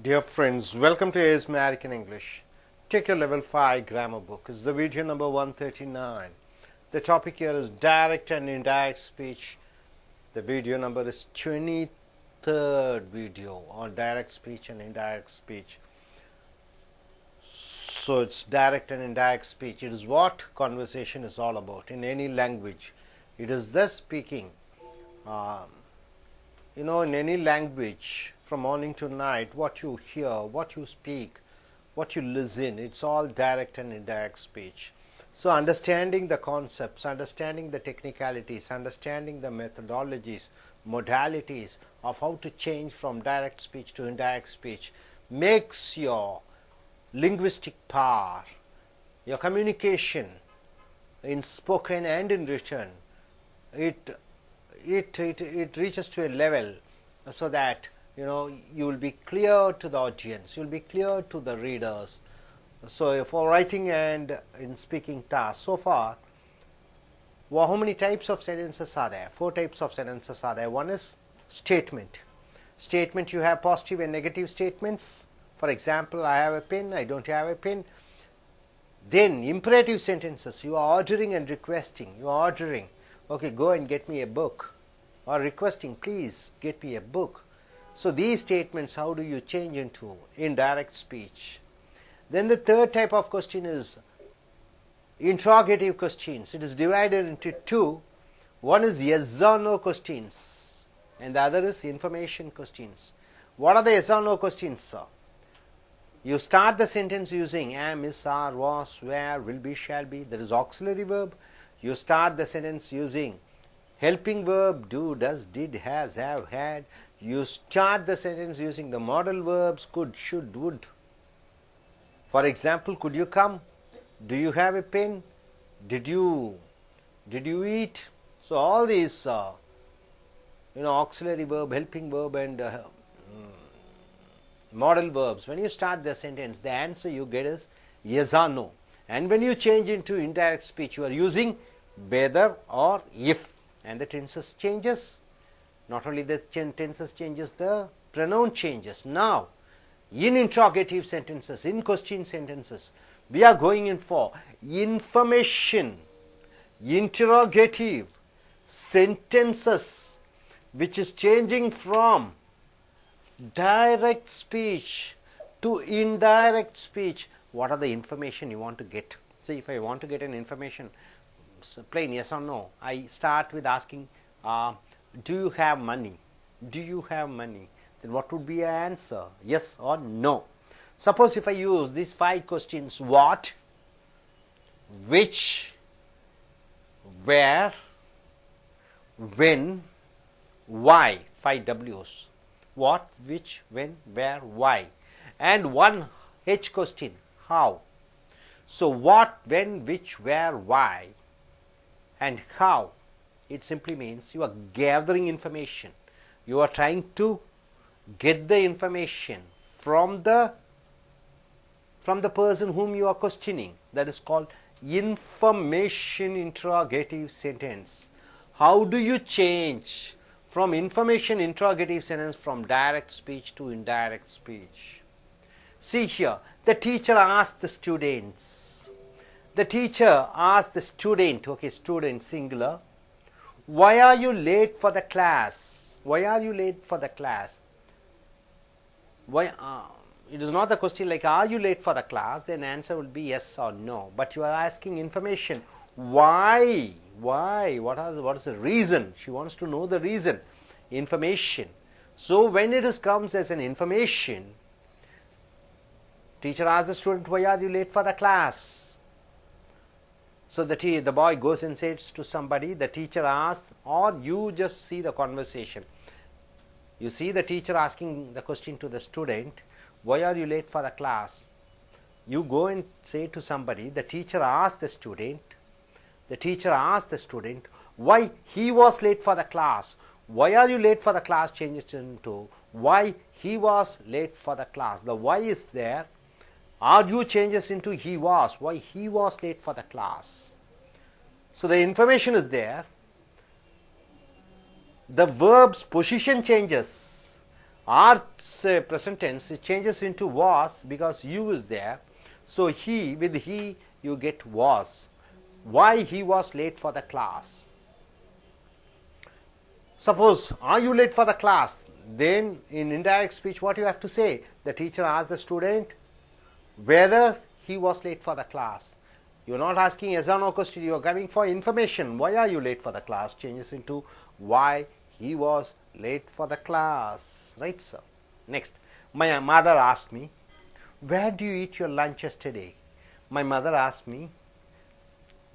Dear friends, welcome to AS American English. Take your level 5 grammar book. It's the video number 139. The topic here is direct and indirect speech. The video number is 23rd video on direct speech and indirect speech. So it's direct and indirect speech. It is what conversation is all about in any language. It is the speaking. In any language, from morning to night, what you hear, what you speak, what you listen, it's all direct and indirect speech. So understanding the concepts, understanding the technicalities, understanding the methodologies, modalities of how to change from direct speech to indirect speech makes your linguistic power, your communication in spoken and in written, it reaches to a level so that you will be clear to the audience, you will be clear to the readers. So for writing and in speaking tasks, so far, how many types of sentences are there? 4 types of sentences are there. One is statement. Statement, you have positive and negative statements. For example, I have a pen, I don't have a pen. Then imperative sentences, you are ordering and requesting. You are ordering, okay, go and get me a book, or requesting, please get me a book. So these statements, how do you change into indirect speech? Then the third type of question is interrogative questions. It is divided into 2. One is yes or no questions and the other is information questions. What are the yes or no questions, sir? You start the sentence using am, is, are, was, were, will be, shall be. That is auxiliary verb. You start the sentence using helping verb, do, does, did, has, have, had. You start the sentence using the modal verbs could, should, would. For example, could you come? Do you have a pen? Did you eat? So all these auxiliary verb, helping verb and modal verbs, when you start the sentence, the answer you get is yes or no. And when you change into indirect speech, you are using whether or if, and the tenses changes. Not only the tenses changes, the pronoun changes. Now, in interrogative sentences, in question sentences, we are going in for information, interrogative sentences, which is changing from direct speech to indirect speech. What are the information you want to get? Say, if I want to get an information, plain yes or no, I start with asking, do you have money? Do you have money? Then what would be your answer? Yes or no. Suppose if I use these 5 questions, what, which, where, when, why, 5 W's. What, which, when, where, why. And 1 H question, how. So what, when, which, where, why, and how. It simply means you are gathering information. You are trying to get the information from the person whom you are questioning. That is called information interrogative sentence. How do you change from information interrogative sentence from direct speech to indirect speech? See here, the teacher asked the students. The teacher asked the student, okay, student singular, why are you late for the class? Why are you late for the class? Why? It is not the question like are you late for the class, then answer will be yes or no. But you are asking information. Why? Why? What is the reason? She wants to know the reason. Information. So when it comes as an information, teacher asks the student, why are you late for the class? So the boy goes and says to somebody, the teacher asks, or you just see the conversation. You see the teacher asking the question to the student, why are you late for the class? You go and say to somebody, the teacher asked the student, why he was late for the class. Why are you late for the class changes into why he was late for the class. The why is there. Are you changes into he was, why he was late for the class. So the information is there. The verb's position changes. Art's present tense, it changes into was because you is there. So, he, with he you get was. Why he was late for the class? Suppose, are you late for the class? Then in indirect speech what you have to say? The teacher asked the student whether he was late for the class. You are not asking yes or no question, you are coming for information. Why are you late for the class? Changes into why he was late for the class. Right, sir? Next, my mother asked me, where do you eat your lunch yesterday? My mother asked me,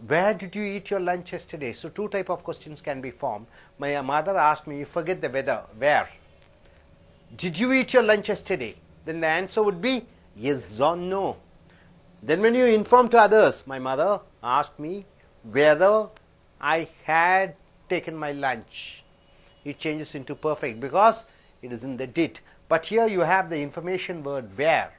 where did you eat your lunch yesterday? So, two type of questions can be formed. My mother asked me, you forget the weather, where? Did you eat your lunch yesterday? Then the answer would be yes or no. Then when you inform to others, my mother asked me whether I had taken my lunch. It changes into perfect because it is in the did. But here you have the information word where.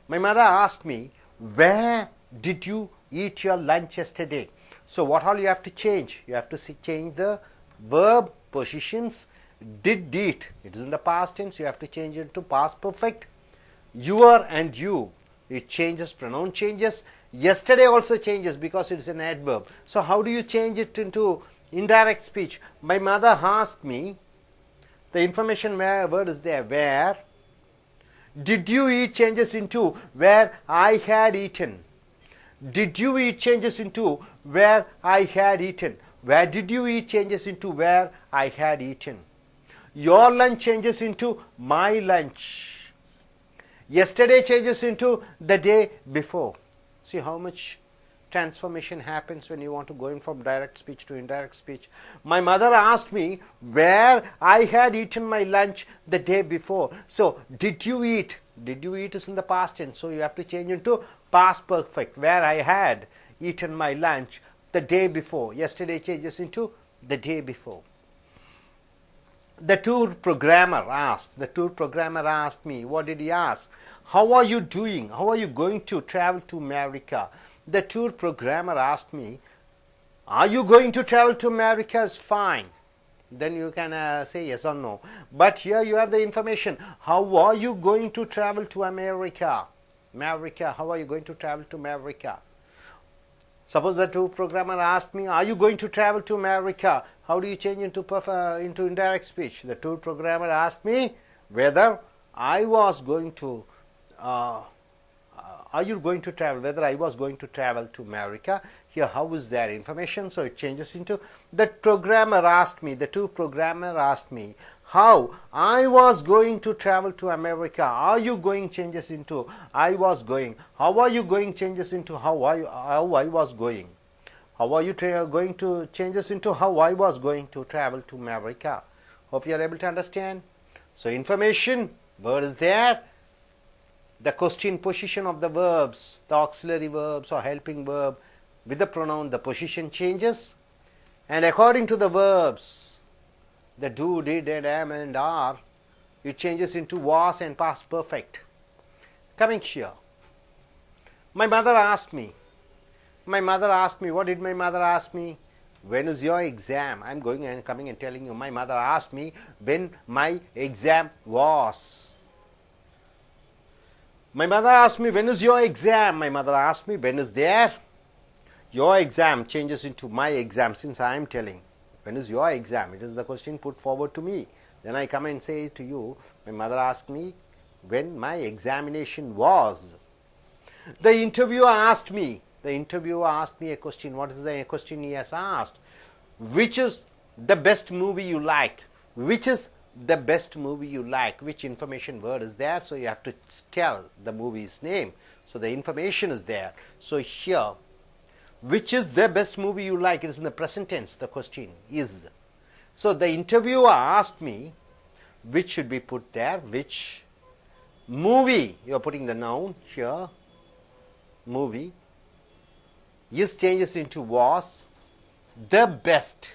My mother asked me, where did you eat your lunch yesterday? So, what all you have to change? You have to change the verb positions. Did eat, it is in the past tense, you have to change it to past perfect. Your and you, it changes, pronoun changes. Yesterday also changes because it is an adverb. So, how do you change it into indirect speech? My mother asked me, the information word is there, where. Did you eat changes into where I had eaten. Did you eat changes into where I had eaten. Where did you eat changes into where I had eaten. Your lunch changes into my lunch. Yesterday changes into the day before. See how much transformation happens when you want to go in from direct speech to indirect speech. My mother asked me where I had eaten my lunch the day before. So, did you eat? Did you eat is in the past tense. So, you have to change into past perfect. Where I had eaten my lunch the day before. Yesterday changes into the day before. The tour programmer asked. The tour programmer asked me. What did he ask? How are you doing? How are you going to travel to America? The tour programmer asked me, are you going to travel to America? Is fine. Then you can say yes or no. But here you have the information. How are you going to travel to America? America, how are you going to travel to America? Suppose the tour programmer asked me, are you going to travel to America? How do you change into indirect speech? The tour programmer asked me whether I was going to are you going to travel, whether I was going to travel to America. Here, how is their information? So, it changes into the programmer asked me, the tour programmer asked me, how I was going to travel to America. Are you going changes into I was going. How are you going changes into how I was going. How are you going to changes into how I was going to travel to America. Hope you are able to understand. So, information, word is there. The question position of the verbs, the auxiliary verbs or helping verb with the pronoun, the position changes, and according to the verbs, the do, did, and am and are, it changes into was and past perfect. Coming here, my mother asked me. My mother asked me. What did my mother ask me? When is your exam? I am going and coming and telling you. My mother asked me when my exam was. My mother asked me, when is your exam? My mother asked me, when is there? Your exam changes into my exam since I am telling. When is your exam? It is the question put forward to me. Then I come and say to you, my mother asked me when my examination was. The interviewer asked me a question. What is the question he has asked? Which is the best movie you like? Which is the best movie you like? Which information word is there? So, you have to tell the movie's name. So, the information is there. So, here, which is the best movie you like? It is in the present tense, the question is. So, the interviewer asked me, which should be put there? Which movie? You are putting the noun here, movie. Is changes into was, the best.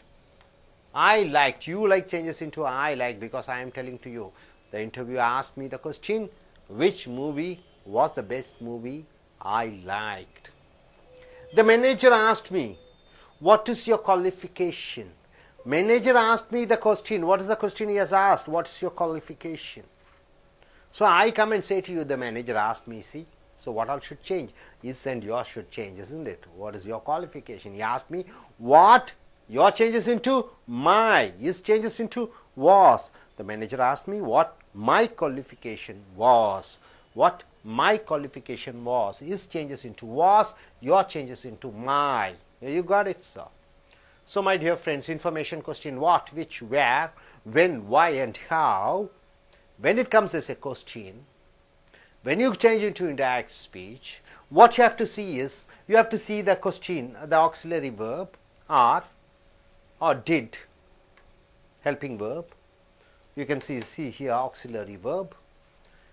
I liked, you like changes into I like because I am telling to you. The interviewer asked me the question, which movie was the best movie I liked. The manager asked me, what is your qualification? Manager asked me the question. What is the question he has asked? What is your qualification? So I come and say to you, the manager asked me, see, so what all should change? Is and yours should change, isn't it? What is your qualification? He asked me, what? Your changes into my. Is changes into was. The manager asked me what my qualification was. What my qualification was. Is changes into was. Your changes into my. You got it, sir. So my dear friends, information question, what, which, where, when, why and how. When it comes as a question, when you change into indirect speech, what you have to see is, you have to see the question, the auxiliary verb, are or did, helping verb. You can see here auxiliary verb.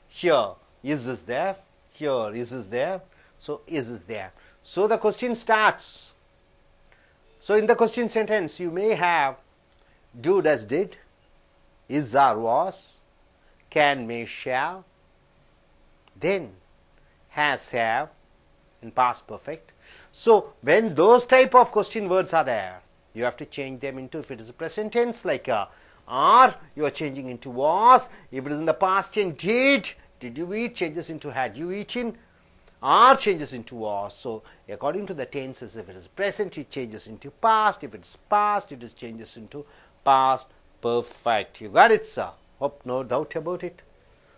Here is there, here is there, so is there. So the question starts. So in the question sentence, you may have do, does, did, is, are, was, can, may, shall, then has, have in past perfect. So when those type of question words are there, you have to change them into, if it is a present tense like are, you are changing into was. If it is in the past tense, did you eat, changes into had you eaten. Are changes into was. So according to the tenses, if it is present, it changes into past. If it's past, it is changes into past perfect. You got it, sir? Hope no doubt about it.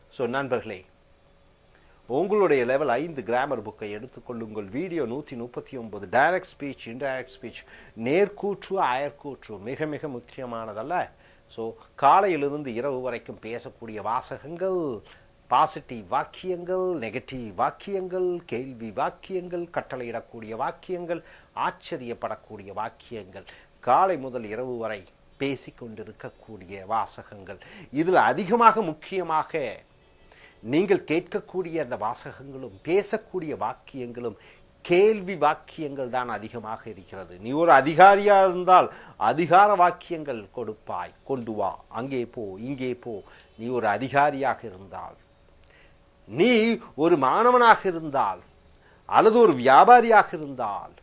So நண்பர்களே, உங்களுடைய level 5 grammar புக்கை எடுத்துக்கொள்ளுங்கள். Video 139, direct speech, indirect speech, நேர்கூற்று, அயற்கூற்று மிக மிக முக்கியமானதல்ல. So காலையிலிருந்து இரவு வரைக்கும் பேசக்கூடிய வாசகங்கள், பாசிட்டிவ் வாக்கியங்கள், நெகட்டிவ் வாக்கியங்கள், கேள்வி வாக்கியங்கள், கட்டளையிடக்கூடிய வாக்கியங்கள், ஆச்சரியப்படக்கூடிய வாக்கியங்கள், காலை முதல் இரவு வரை பேசிக்கொண்டிருக்கக்கூடிய வாசகங்கள். இதில் அதிகமாக முக்கியமாக நீங்கள் கேட்கக்கூடிய அந்த வாசகங்களும் பேசக்கூடிய வாக்கியங்களும் கேள்வி வாக்கியங்கள் தான் அதிகமாக இருக்கிறது. நீ ஒரு அதிகாரியாக இருந்தால் அதிகார வாக்கியங்கள் கொடுப்பாய், கொண்டு வா, அங்கே போ, இங்கே போ. நீ ஒரு அதிகாரியாக இருந்தால், நீ ஒரு மாணவனாக இருந்தால், அல்லது ஒரு வியாபாரியாக இருந்தால்,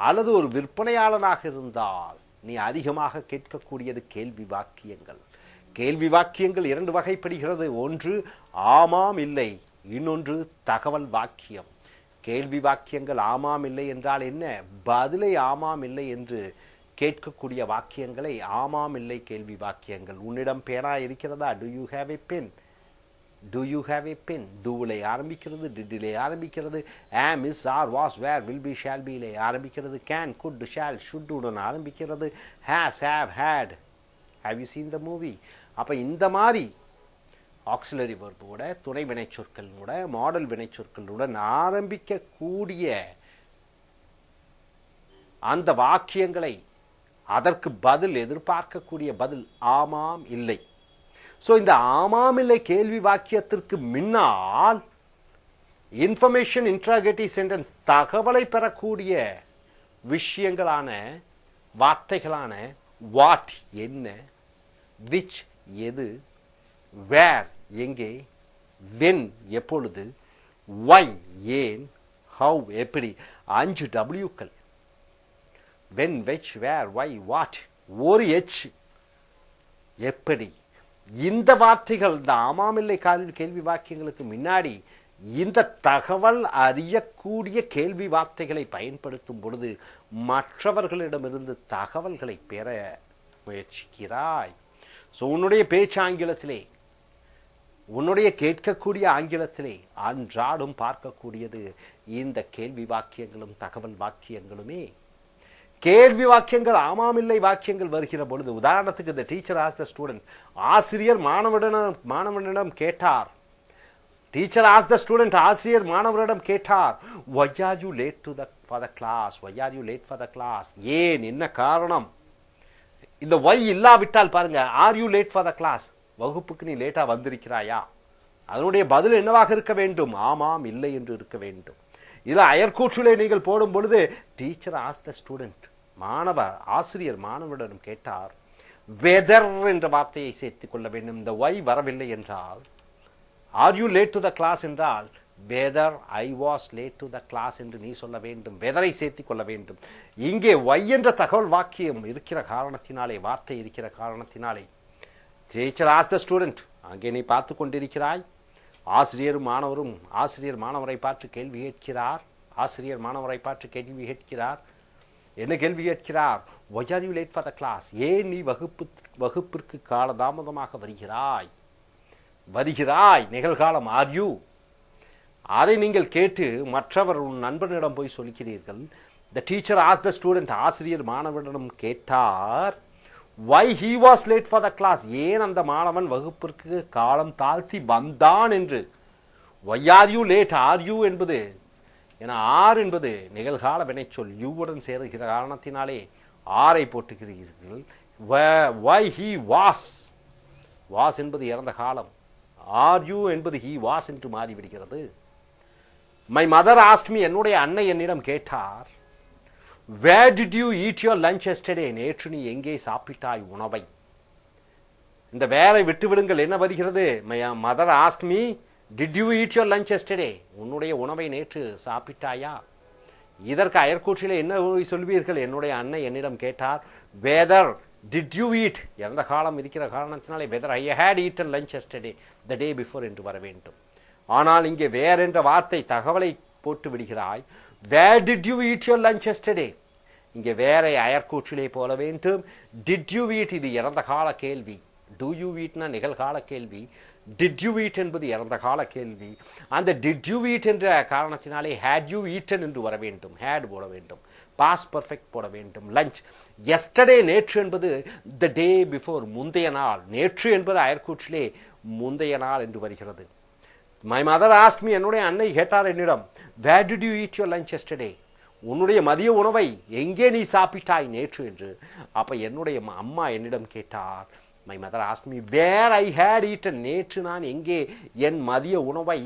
அல்லது ஒரு விற்பனையாளனாக இருந்தால், நீ அதிகமாக கேட்கக்கூடியது கேள்வி வாக்கியங்கள். கேள்வி வாக்கியங்கள் 2 வகைப்படுகிறது. ஒன்று ஆமாம் இல்லை, இன்னொன்று தகவல் வாக்கியம். கேள்வி வாக்கியங்கள் ஆமாம் இல்லை என்றால் என்ன? பதிலை ஆமாம் இல்லை என்று கேட்கக்கூடிய வாக்கியங்களை ஆமாம் இல்லை கேள்வி வாக்கியங்கள். உன்னிடம் பேனா இருக்கிறதா? Do you have a pen? Do you have a pen? டூவிலே ஆரம்பிக்கிறது, டிடிலே ஆரம்பிக்கிறது, am, is, are, was, where, will be, shall be லே ஆரம்பிக்கிறது, can, could, shall, should உடன் ஆரம்பிக்கிறது, has, have, had. Have you seen the movie? அப்போ இந்த மாதிரி auxiliary வெர்போட, துணை வினைச்சொற்களோட, model வினைச்சொற்களுடன் ஆரம்பிக்கக்கூடிய அந்த வாக்கியங்களை, அதற்கு பதில், எதிர்பார்க்கக்கூடிய பதில் ஆமாம் இல்லை. ஸோ இந்த ஆமாம் இல்லை கேள்வி வாக்கியத்திற்கு முன்னால் இன்ஃபர்மேஷன் இன்ட்ராகேட்டிவ் சென்டென்ஸ், தகவலை பெறக்கூடிய விஷயங்களான வார்த்தைகளான வாட் என்ன, விச் எது, வேர் எங்கே, வென் எப்பொழுது, ஒய் ஏன், ஹவ் எப்படி, 5 டபிள்யூக்கள். வென், வெச், வேர், ஒய், வாட், ஒரு எச், எப்படி. இந்த வார்த்தைகள், இந்த ஆமாமில்லை கேள்வி வாக்கியங்களுக்கு முன்னாடி இந்த தகவல் அறியக்கூடிய கேள்வி வார்த்தைகளை பயன்படுத்தும் பொழுது மற்றவர்களிடமிருந்து தகவல்களை பெற முயற்சிக்கிறாய். ஸோ உன்னுடைய பேச்சு ஆங்கிலத்திலே, உன்னுடைய கேட்கக்கூடிய ஆங்கிலத்திலே அன்றாடும் பார்க்கக்கூடியது இந்த கேள்வி வாக்கியங்களும் தகவல் வாக்கியங்களுமே. கேள்வி வாக்கியங்கள் ஆமாமில்லை வாக்கியங்கள் வருகிற பொழுது, உதாரணத்துக்கு இந்த டீச்சர் ஆஸ் த ஸ்டூடெண்ட், ஆசிரியர் மாணவனிடம் கேட்டார். டீச்சர் ஆஸ் த ஸ்டூடெண்ட், ஆசிரியர் மாணவரிடம் கேட்டார், why are you late for the class? Why are you late for the class? ஏன், என்ன காரணம்? இந்த why இல்லாவிட்டால் பாருங்க, are you late for the class? வகுப்புக்கு நீ லேட்டா வந்திருக்கிறாயா? அதனுடைய பதில் என்னவாக இருக்க வேண்டும்? ஆமாம் இல்லை என்று இருக்க வேண்டும். இதில் அயற்கூற்றிலே நீங்கள் போடும் பொழுது டீச்சர் ஆஸ் த ஸ்டூடெண்ட், ஆசிரியர் மாணவரிடம் கேட்டார், வெதர் என்ற வார்த்தையை சேர்த்துக் கொள்ள வேண்டும். இந்த ஒய் வரவில்லை என்றால், are you late to the class என்றால் whether I was late to the class என்று நீ சொல்ல வேண்டும், வெதரை சேர்த்துக் கொள்ள வேண்டும். இங்கே ஒய் என்ற தகவல் வாக்கியம் இருக்கிற காரணத்தினாலே, வார்த்தை இருக்கிற காரணத்தினாலே, டீச்சர் ஆஸ் த ஸ்டூடெண்ட், அங்கே நீ பார்த்து கொண்டிருக்கிறாய், ஆசிரியரும் மாணவரும் ஆசிரியர் மாணவரை பார்த்து கேள்வி கேட்கிறார். ஆசிரியர் மாணவரை பார்த்து கேள்வி கேட்கிறார். என்ன கேள்வி கேட்கிறார்? why are you late for the class? ஏன் நீ வகுப்பிற்கு காலதாமதமாக வருகிறாய் நிகழ்காலம் are you. அதை நீங்கள் கேட்டு மற்றவர் உன் நண்பனிடம் போய் சொல்கிறீர்கள். the teacher asked the student, ஆசிரியர் மாணவனிடம் கேட்டார், why he was late for the class, ஏன் அந்த மாணவன் வகுப்பிற்கு காலம் தாழ்த்தி வந்தான் என்று. why are you late, are you என்பது என ஆர் என்பது நிகழ்கால வினைச்சொல் யூவுடன் சேருகிற காரணத்தினாலே ஆரை போட்டுகிறீர்கள். why he was என்பது இறந்த காலம், are you என்பது he was என்று மாறிவிடுகிறது. my mother asked me, என்னுடைய அன்னை என்னிடம் கேட்டார், where did you eat your lunch yesterday, நேற்று நீ எங்கே சாப்பிட்டாய் உணவை. இந்த வேரை விட்டுவிடுங்கள், என்ன வருகிறது? my mother asked me, did you eat your lunch yesterday, உன்னுடைய உணவை நேற்று சாப்பிட்டாயா. இதற்கு அயற்கூற்றிலே என்ன சொல்வீர்கள்? என்னுடைய அன்னை என்னிடம் கேட்டார், whether did you eat, எந்த காலம் இருக்கிற காரணத்தினாலே whether I had eaten lunch yesterday, the day before என்று வர வேண்டும். ஆனால் இங்கே வேர் என்ற வார்த்தை தகவலை போட்டு விடுகிறாய். where did you eat your lunch yesterday, இங்கே வேரை அயற்கூற்றிலே போல வேண்டும். did you eat இது இறந்த கால கேள்வி, do you eatனா நிகழ்கால கேள்வி, did you eat என்பது இறந்த கால கேள்வி. அந்த did you eat என்ற காரணத்தினாலே had you eaten என்று வர வேண்டும், had போட வேண்டும், past perfect போட வேண்டும். lunch yesterday நேற்று என்பது the day before முந்தைய நாள், நேற்று என்பது அயற்கூற்றிலே முந்தைய நாள் என்று வருகிறது. my mother asked me, என்னுடைய அன்னை கேட்டார் என்னிடம், where did you eat your lunch yesterday, உன்னுடைய மதிய உணவை எங்கே நீ சாப்பிட்டாய் நேற்று என்று. அப்போ என்னுடைய அம்மா என்னிடம் கேட்டார், my mother asked me where I had eaten, நேற்று நான் எங்கே என் மதிய உணவை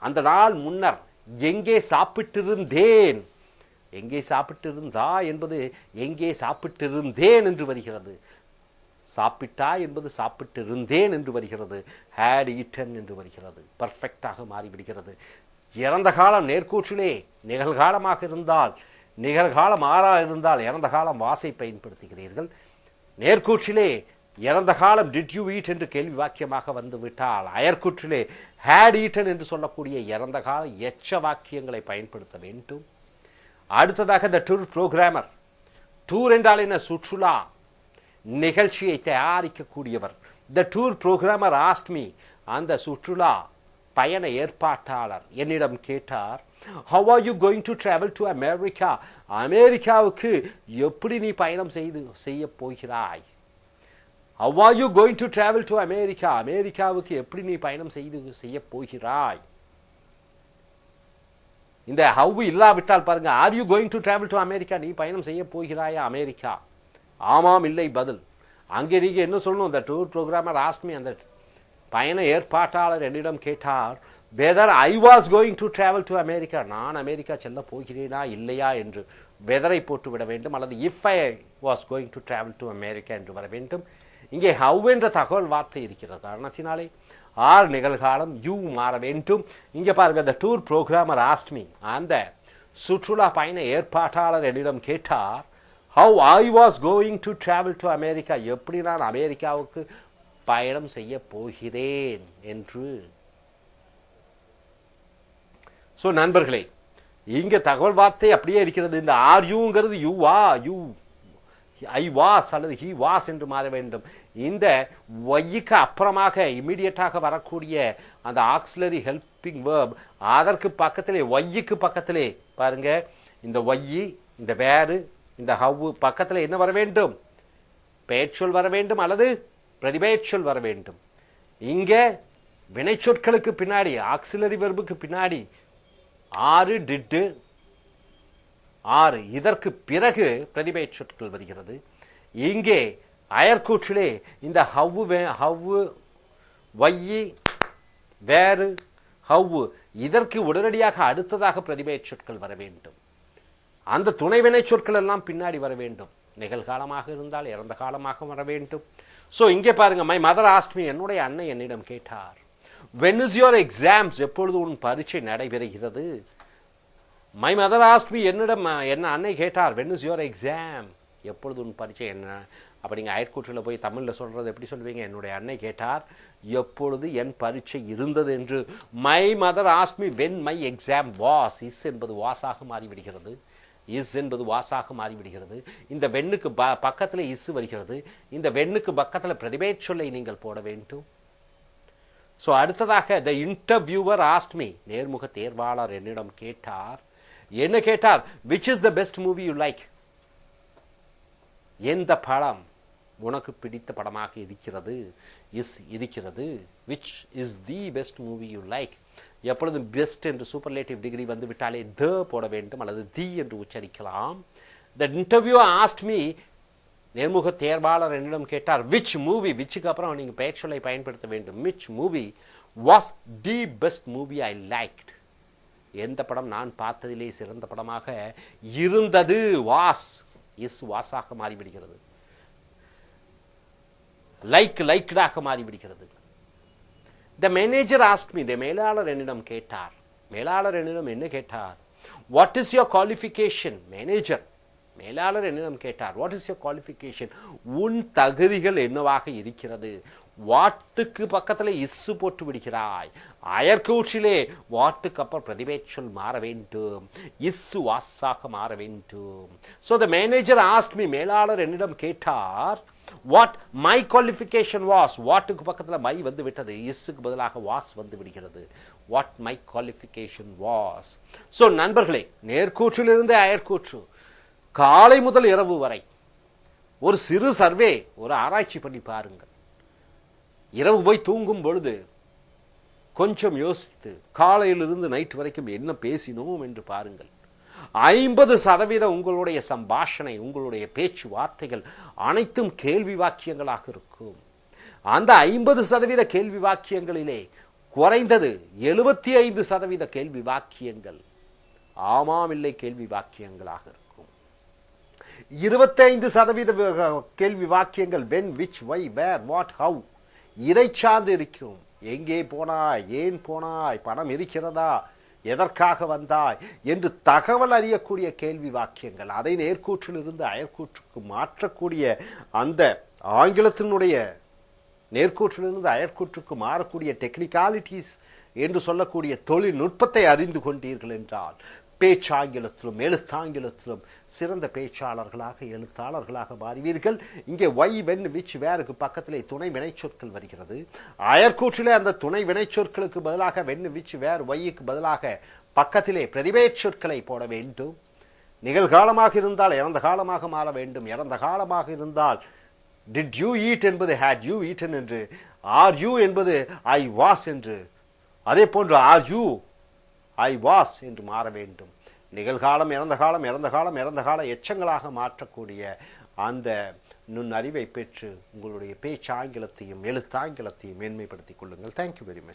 அந்த நாள் முன்னர் எங்கே சாப்பிட்டிருந்தேன். எங்கே சாப்பிட்டிருந்தா என்பது எங்கே சாப்பிட்டிருந்தேன் என்று வருகிறது. சாப்பிட்டாய் என்பது சாப்பிட்டிருந்தேன் என்று வருகிறது. had eaten என்று வருகிறது. பர்ஃபெக்டாக மாறிவிடுகிறது. இறந்த காலம் நேர்கூற்றிலே நிகழ்காலமாக இருந்தால், நிகழ்காலம் ஆறாக இருந்தால் இறந்த காலம் வாசை பயன்படுத்துகிறீர்கள். நேர்கூற்றிலே இறந்த காலம் did you eat என்று கேள்வி வாக்கியமாக வந்து விட்டால், அயற்கூற்றிலே had eaten என்று சொல்லக்கூடிய இறந்த கால எச்ச வாக்கியங்களை பயன்படுத்த வேண்டும். அடுத்ததாக the tour programmer. டூர் என்றால் என்ன? சுற்றுலா நிகழ்ச்சியை தயாரிக்கக்கூடியவர். the tour programmer asked me, அந்த சுற்றுலா பயண ஏற்பாட்டாளர் என்னிடம் கேட்டார், how are you going to travel to America, அமெரிக்காவுக்கு எப்படி நீ பயணம் செய்ய போகிறாய். how are you going to travel to America, அமெரிக்காவுக்கு எப்படி நீ பயணம் செய்ய போகிறாய். இந்த how இல்லாவிட்டால் பாருங்க, are you going to travel to America, நீ பயணம் செய்ய போகிறாயா அமெரிக்கா. ஆமாம் இல்லை பதில். அங்கே நீங்க என்ன சொல்லணும்? the tour programmer asked me, அந்த பயண ஏற்பாட்டாளர் என்னிடம் கேட்டார், whether I was going to travel to America, நான் அமெரிக்கா செல்ல போகிறேனா இல்லையா என்று வெதரை போட்டு விட வேண்டும், அல்லது if I was going to travel to America என்று வர வேண்டும். இங்கே how என்ற தகவல் வார்த்தை இருக்கிறது காரணத்தினாலே ஆர் நிகழ்காலம் யூ மாற வேண்டும். இங்கே பாருங்க, the tour programmer asked me, அந்த சுற்றுலா பயண ஏற்பாட்டாளர் என்னிடம் கேட்டார், how I was going to travel to America, எப்படி நான் அமெரிக்காவுக்கு பயணம் செய்ய போகிறேன் என்று. ஸோ நண்பர்களே, இங்கே தகவல் வார்த்தை அப்படியே இருக்கிறது. இந்த ஆர் யூங்கிறது யூ ஐ வாஸ் அல்லது ஹி வாஸ் என்று மாற வேண்டும். இந்த ஒய்க்கு அப்புறமாக இமீடியட்டாக வரக்கூடிய அந்த ஆக்சிலரி ஹெல்பிங் வேர்ப், அதற்கு பக்கத்திலே ஒய்க்கு பக்கத்திலே பாருங்க, இந்த ஒய்யி இந்த வேறு இந்த ஹவ் பக்கத்தில் என்ன வர வேண்டும்? பெயர்ச்சொல் வர வேண்டும் அல்லது பிரதிபெயர்ச்சொல் வர வேண்டும். இங்கே வினைச்சொற்களுக்கு பின்னாடி ஆக்சிலரி வெர்புக்கு பின்னாடி ஆறு டிட்டு ஆறு, இதற்கு பிறகு பிரதிபெயர்ச்சொற்கள் வருகிறது. இங்கே அயற்கூற்றிலே இந்த ஹவ்வு ஒய்யி வேறு ஹவ்வு, இதற்கு உடனடியாக அடுத்ததாக பிரதிபெயர்ச்சொற்கள் வர வேண்டும். அந்த துணைவினை சொற்கள் எல்லாம் பின்னாடி வர வேண்டும். நிகழ்காலமாக இருந்தால் இறந்த காலமாக வர வேண்டும். ஸோ இங்கே பாருங்க, மை மதர் ஆஸ்ட் மீ, என்னுடைய அன்னை என்னிடம் கேட்டார், when is your exams, எப்பொழுது உன் பரீட்சை நடைபெறுகிறது. மை மதர் ஆஸ்ட் மீ, என்ன அன்னை கேட்டார், when is your exam, எப்பொழுது உன் பரீட்சை என்ன அப்போ நீங்கள் அயற்கூற்றில் போய் தமிழில் சொல்கிறது எப்படி சொல்லுவீங்க? என்னுடைய அன்னை கேட்டார் எப்பொழுது என் பரீட்சை இருந்தது என்று. My mother ask me when my exam was. Is என்பது வாஸாக மாறிவிடுகிறது. இஸ் என்பது வாஸாக மாறிவிடுகிறது. இந்த வெண்ணுக்கு பக்கத்தில் இஸ் வருகிறது. இந்த வெண்ணுக்கு பக்கத்தில் பிரதிபெயர் சொல்லை நீங்கள் போட வேண்டும். ஸோ அடுத்ததாக த இன்டர்வியூவர் ஆஸ்ட் மீ. நேர்முக தேர்வாளர் என்னிடம் கேட்டார். என்ன கேட்டார்? Which is the best movie you like. எந்த படம் உனக்கு பிடித்த படமாக இருக்கிறது? இஸ் இருக்கிறது. Which is the best movie you like. எப்பொழுதும் பெஸ்ட் என்று சூப்பர்லேட்டிவ் டிகிரி வந்து விட்டாலே த போட வேண்டும் அல்லது தி என்று உச்சரிக்கலாம். The interview asked me. நேர்முக தேர்வாளர் என்னிடம் கேட்டார் விச் மூவி. விச்சுக்கு அப்புறம் நீங்கள் பெயர் சொல்லை பயன்படுத்த வேண்டும். Which movie was the best movie I liked. எந்த படம் நான் பார்த்ததிலே சிறந்த படமாக இருந்தது. வாஸ் இஸ் வாஸாக மாறிவிடுகிறது. லைக்டாக மாறிவிடுகிறது. The manager asked me. The மேலாளர் என்னிடம் கேட்டார். மேலாளர் என்னிடம் என்ன கேட்டார்? What is your qualification. Manager மேலாளர் என்னிடம் கேட்டார் வாட் இஸ் யுவர் குவாலிஃபிகேஷன். உன் தகுதிகள் என்னவாக இருக்கிறது. வாட்டுக்கு பக்கத்தில் இஸ்ஸு போட்டு விடுகிறாய். அயற்கூற்றிலே வாட்டுக்கு அப்புறம் பிரதிபெயர் சொல் மாற வேண்டும். இஸ்ஸு வாஸாக மாற வேண்டும். So the manager asked me. மேலாளர் என்னிடம் கேட்டார் வாட் மை குவாலிஃபிகேஷன் வாஸ். வாட்டுக்கு பக்கத்தில் மை வந்து விட்டது. இஸ்ஸுக்கு பதிலாக வாஸ் வந்து விடுகிறது. What my qualification was. So நண்பர்களே, நேர்கூற்றிலிருந்து அயற்கூற்று காலை முதல் இரவு வரை ஒரு சிறு சர்வே, ஒரு ஆராய்ச்சி பண்ணி பாருங்கள். இரவு போய் தூங்கும் பொழுது கொஞ்சம் யோசித்து காலையிலிருந்து நைட் வரைக்கும் என்ன பேசினோம் என்று பாருங்கள். 50% உங்களுடைய சம்பாஷணை, உங்களுடைய பேச்சுவார்த்தைகள் அனைத்தும் கேள்வி வாக்கியங்களாக இருக்கும். அந்த 50% கேள்வி வாக்கியங்களிலே குறைந்தது 75% கேள்வி வாக்கியங்கள் ஆமாம் இல்லை கேள்வி வாக்கியங்களாக இருக்கும். 25% கேள்வி வாக்கியங்கள் when, which, why, where, what, how இதை சார்ந்து இருக்கும். எங்கே போனாய், ஏன் போனாய், பணம் இருக்கிறதா, எதற்காக வந்தாய் என்று தகவல் அறியக்கூடிய கேள்வி வாக்கியங்கள். அதை நேர்கூற்றிலிருந்து அயற்கூற்றுக்கு மாற்றக்கூடிய அந்த ஆங்கிலத்தினுடைய நேர்கூற்றிலிருந்து அயற்கூற்றுக்கு மாறக்கூடிய டெக்னிக்காலிட்டிஸ் என்று சொல்லக்கூடிய தொழில்நுட்பத்தை அறிந்து கொண்டீர்கள் என்றால் பேச்சாங்கிலத்திலும் எழுத்தாங்கிலத்திலும் சிறந்த பேச்சாளர்களாக எழுத்தாளர்களாக மாறுவீர்கள். இங்கே ஒய், வென், விச், வேருக்கு பக்கத்திலே துணை வினைச்சொற்கள் வருகிறது. அயற்கூற்றிலே அந்த துணை வினைச்சொற்களுக்கு பதிலாக வென், விச், வேர், ஒய்க்கு பதிலாக பக்கத்திலே பிரதிபெயர் சொற்களை போட வேண்டும். நிகழ்காலமாக இருந்தால் இறந்த காலமாக மாற வேண்டும். இறந்த காலமாக இருந்தால் டிட் யூ ஈட் என்பது ஹேட் யூ ஈட்டன் என்று, ஆர் யூ என்பது ஐ வாஸ் என்று, அதே போன்று ஆர் யூ ஐ வாஸ் என்று மாற வேண்டும். நிகழ்காலம் இறந்த காலம், இறந்த காலம் இறந்த கால எச்சங்களாக மாற்றக்கூடிய அந்த நுண்ணறிவை பெற்று உங்களுடைய பேச்சாங்கிலத்தையும் எழுத்தாங்கிலத்தையும் மேன்மைப்படுத்திக் கொள்ளுங்கள். Thank you very much.